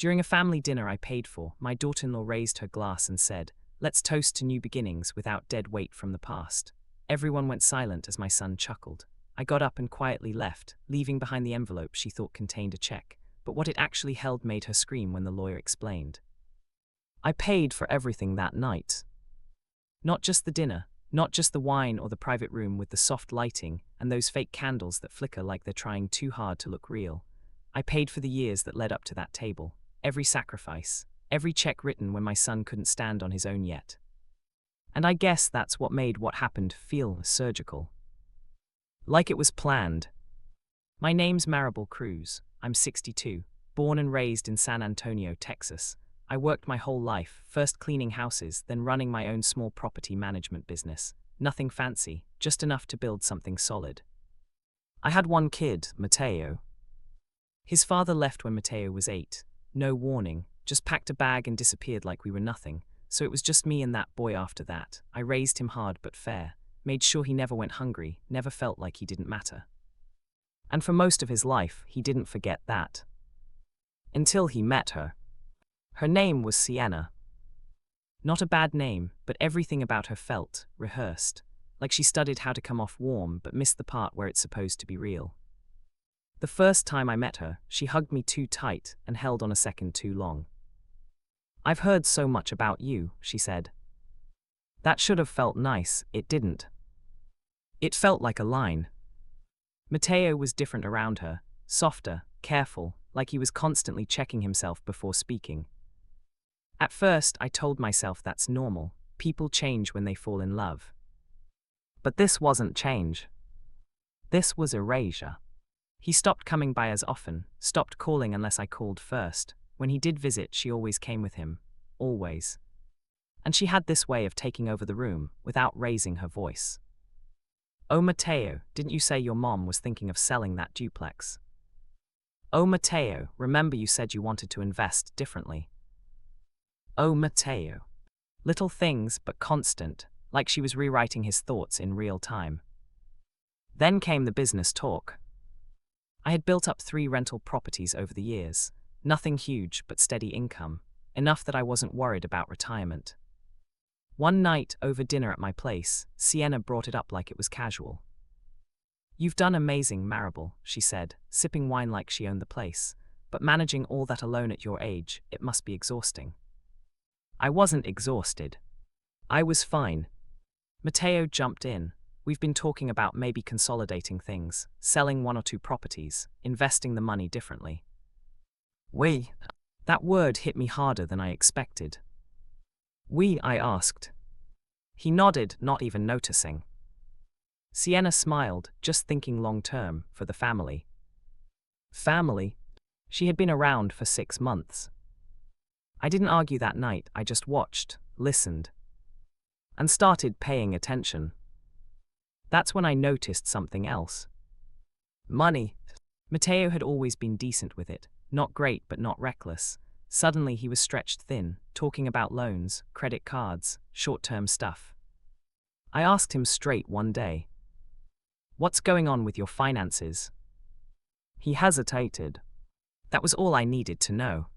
During a family dinner I paid for, my daughter-in-law raised her glass and said, "Let's toast to new beginnings without dead weight from the past." Everyone went silent as my son chuckled. I got up and quietly left, leaving behind the envelope she thought contained a check, but what it actually held made her scream when the lawyer explained. I paid for everything that night. Not just the dinner, not just the wine or the private room with the soft lighting and those fake candles that flicker like they're trying too hard to look real. I paid for the years that led up to that table, every sacrifice, every check written when my son couldn't stand on his own yet. And I guess that's what made what happened feel surgical. Like it was planned. My name's Maribel Cruz. I'm 62, born and raised in San Antonio, Texas. I worked my whole life, first cleaning houses, then running my own small property management business. Nothing fancy, just enough to build something solid. I had one kid, Mateo. His father left when Mateo was 8. No warning, just packed a bag and disappeared like we were nothing. So it was just me and that boy after that. I raised him hard but fair, made sure he never went hungry, never felt like he didn't matter. And for most of his life, he didn't forget that. Until he met her. Her name was Sienna. Not a bad name, but everything about her felt rehearsed, like she studied how to come off warm but missed the part where it's supposed to be real. The first time I met her, she hugged me too tight and held on a second too long. "I've heard so much about you," she said. That should have felt nice, it didn't. It felt like a line. Mateo was different around her, softer, careful, like he was constantly checking himself before speaking. At first, I told myself that's normal, people change when they fall in love. But this wasn't change. This was erasure. He stopped coming by as often, stopped calling unless I called first. When he did visit, she always came with him. Always. And she had this way of taking over the room, without raising her voice. "Oh, Mateo, didn't you say your mom was thinking of selling that duplex? Oh, Mateo, remember you said you wanted to invest differently? Oh, Mateo." Little things, but constant, like she was rewriting his thoughts in real time. Then came the business talk. I had built up 3 rental properties over the years. Nothing huge, but steady income, enough that I wasn't worried about retirement. One night, over dinner at my place, Sienna brought it up like it was casual. "You've done amazing, Maribel," she said, sipping wine like she owned the place. "But managing all that alone at your age, it must be exhausting." I wasn't exhausted. I was fine. Mateo jumped in. "We've been talking about maybe consolidating things, selling 1 or 2 properties, investing the money differently." "We?" That word hit me harder than I expected. "We?" I asked. He nodded, not even noticing. Sienna smiled, just thinking long-term, for the family. Family? She had been around for 6 months. I didn't argue that night, I just watched, listened, and started paying attention. That's when I noticed something else. Money. Mateo had always been decent with it, not great but not reckless. Suddenly he was stretched thin, talking about loans, credit cards, short-term stuff. I asked him straight one day, "What's going on with your finances?" He hesitated. That was all I needed to know.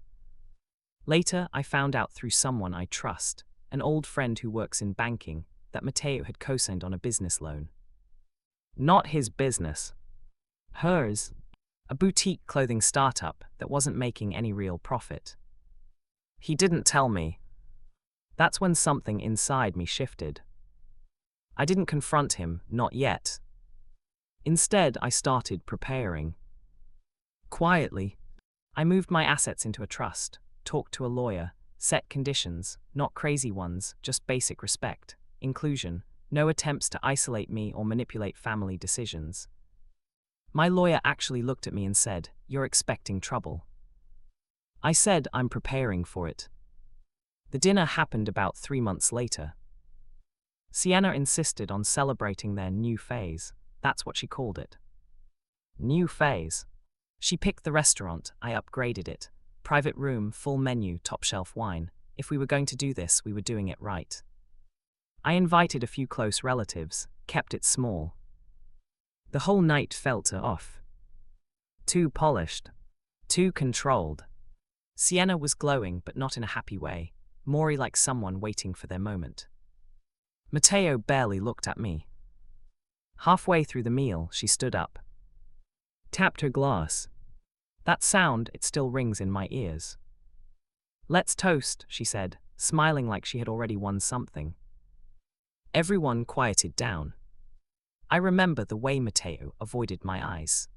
Later, I found out through someone I trust, an old friend who works in banking, that Mateo had co-signed on a business loan. Not his business. Hers. A boutique clothing startup that wasn't making any real profit. He didn't tell me. That's when something inside me shifted. I didn't confront him, not yet. Instead, I started preparing. Quietly, I moved my assets into a trust, talked to a lawyer, set conditions, not crazy ones, just basic respect, inclusion, no attempts to isolate me or manipulate family decisions. My lawyer actually looked at me and said, "You're expecting trouble." I said, "I'm preparing for it." The dinner happened about 3 months later. Sienna insisted on celebrating their new phase. That's what she called it. New phase. She picked the restaurant, I upgraded it. Private room, full menu, top-shelf wine. If we were going to do this, we were doing it right. I invited a few close relatives, kept it small. The whole night felt off. Too polished. Too controlled. Sienna was glowing, but not in a happy way, more like someone waiting for their moment. Matteo barely looked at me. Halfway through the meal, she stood up, tapped her glass. That sound, it still rings in my ears. "Let's toast," she said, smiling like she had already won something. Everyone quieted down. I remember the way Matteo avoided my eyes.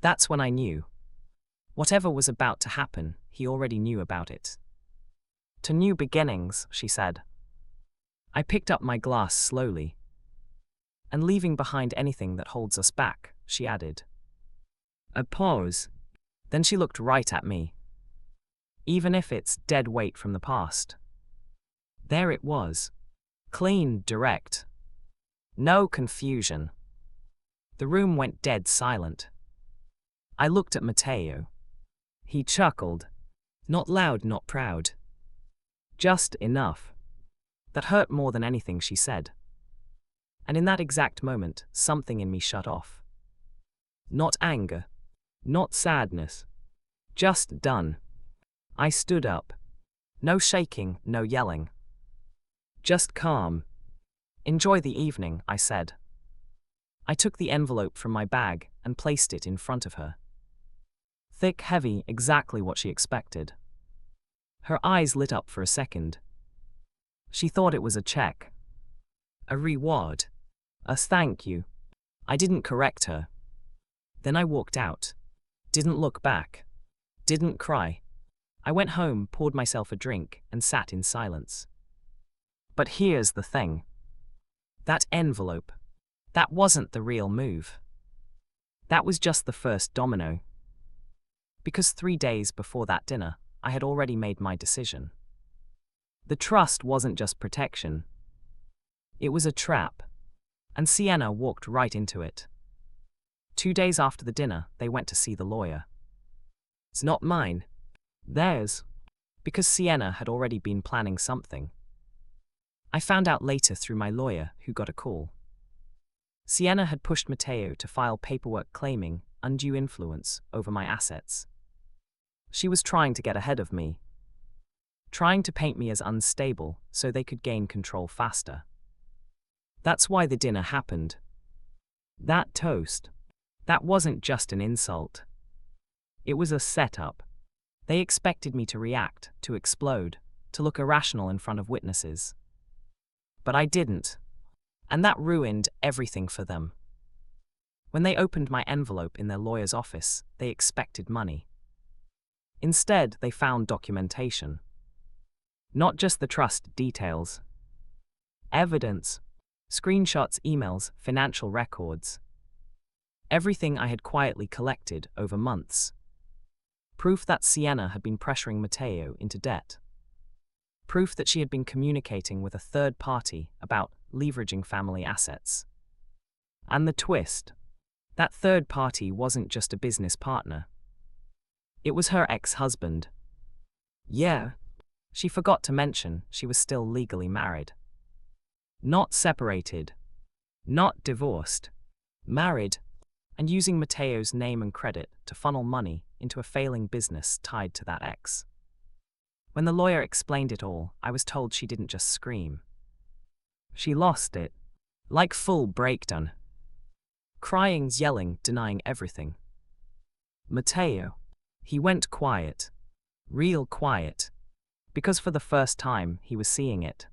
That's when I knew. Whatever was about to happen, he already knew about it. "To new beginnings," she said. I picked up my glass slowly. "And leaving behind anything that holds us back," she added. A pause. Then she looked right at me. "Even if it's dead weight from the past." There it was. Clean, direct. No confusion. The room went dead silent. I looked at Matteo. He chuckled. Not loud, not proud. Just enough. That hurt more than anything she said. And in that exact moment, something in me shut off. Not anger. Not sadness. Just done. I stood up. No shaking, no yelling. Just calm. "Enjoy the evening," I said. I took the envelope from my bag and placed it in front of her. Thick, heavy, exactly what she expected. Her eyes lit up for a second. She thought it was a check. A reward. A thank you. I didn't correct her. Then I walked out. Didn't look back. Didn't cry. I went home, poured myself a drink, and sat in silence. But here's the thing. That envelope. That wasn't the real move. That was just the first domino. Because 3 days before that dinner, I had already made my decision. The trust wasn't just protection. It was a trap. And Sienna walked right into it. 2 days after the dinner, they went to see the lawyer. It's not mine. Theirs. Because Sienna had already been planning something. I found out later through my lawyer, who got a call. Sienna had pushed Matteo to file paperwork claiming undue influence over my assets. She was trying to get ahead of me. Trying to paint me as unstable so they could gain control faster. That's why the dinner happened. That toast. That wasn't just an insult. It was a setup. They expected me to react, to explode, to look irrational in front of witnesses. But I didn't. And that ruined everything for them. When they opened my envelope in their lawyer's office, they expected money. Instead, they found documentation. Not just the trust details. Evidence. Screenshots, emails, financial records. Everything I had quietly collected over months. Proof that Sienna had been pressuring Matteo into debt. Proof that she had been communicating with a third party about leveraging family assets. And the twist. That third party wasn't just a business partner. It was her ex-husband. Yeah. She forgot to mention she was still legally married. Not separated. Not divorced. Married. And using Matteo's name and credit to funnel money into a failing business tied to that ex. When the lawyer explained it all, I was told she didn't just scream. She lost it. Like full breakdown. Crying, yelling, denying everything. Matteo. He went quiet. Real quiet. Because for the first time, he was seeing it.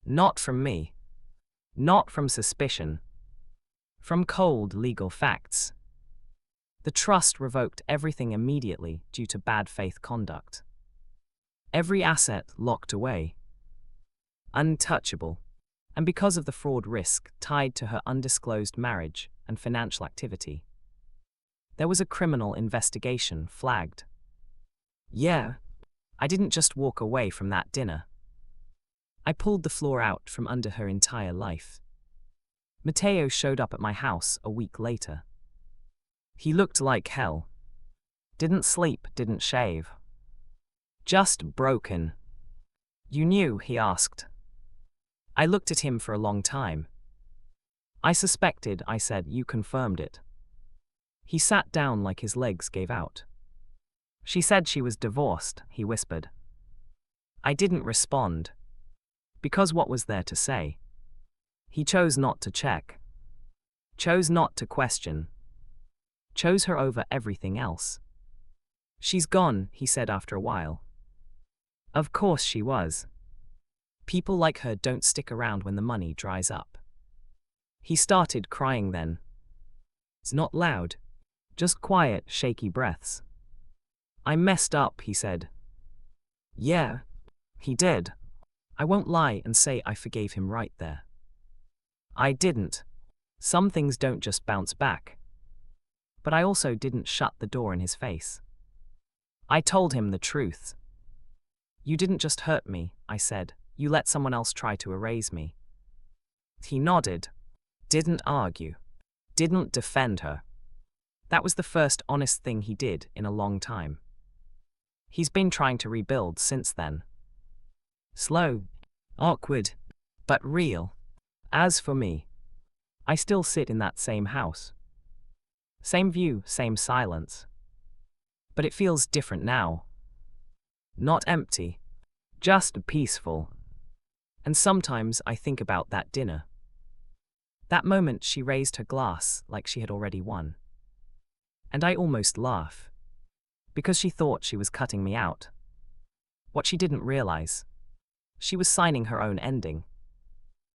Not from me. Not from suspicion. From cold legal facts. The trust revoked everything immediately due to bad faith conduct. Every asset locked away. Untouchable. And because of the fraud risk tied to her undisclosed marriage and financial activity. There was a criminal investigation flagged. Yeah. I didn't just walk away from that dinner. I pulled the floor out from under her entire life. Matteo showed up at my house a week later. He looked like hell. Didn't sleep, didn't shave. Just broken. You knew, he asked. I looked at him for a long time. I suspected, I said. You confirmed it. He sat down like his legs gave out. She said she was divorced, he whispered. I didn't respond. Because what was there to say? He chose not to check. Chose not to question. Chose her over everything else. She's gone, he said after a while. Of course she was. People like her don't stick around when the money dries up. He started crying then. It's not loud. Just quiet, shaky breaths. I messed up, he said. Yeah, he did. I won't lie and say I forgave him right there. I didn't. Some things don't just bounce back. But I also didn't shut the door in his face. I told him the truth. You didn't just hurt me, I said. You let someone else try to erase me. He nodded. Didn't argue. Didn't defend her. That was the first honest thing he did in a long time. He's been trying to rebuild since then. Slow, awkward, but real. As for me, I still sit in that same house. Same view, same silence. But it feels different now. Not empty, just peaceful. And sometimes I think about that dinner. That moment she raised her glass like she had already won. And I almost laugh. Because she thought she was cutting me out. What she didn't realize. She was signing her own ending.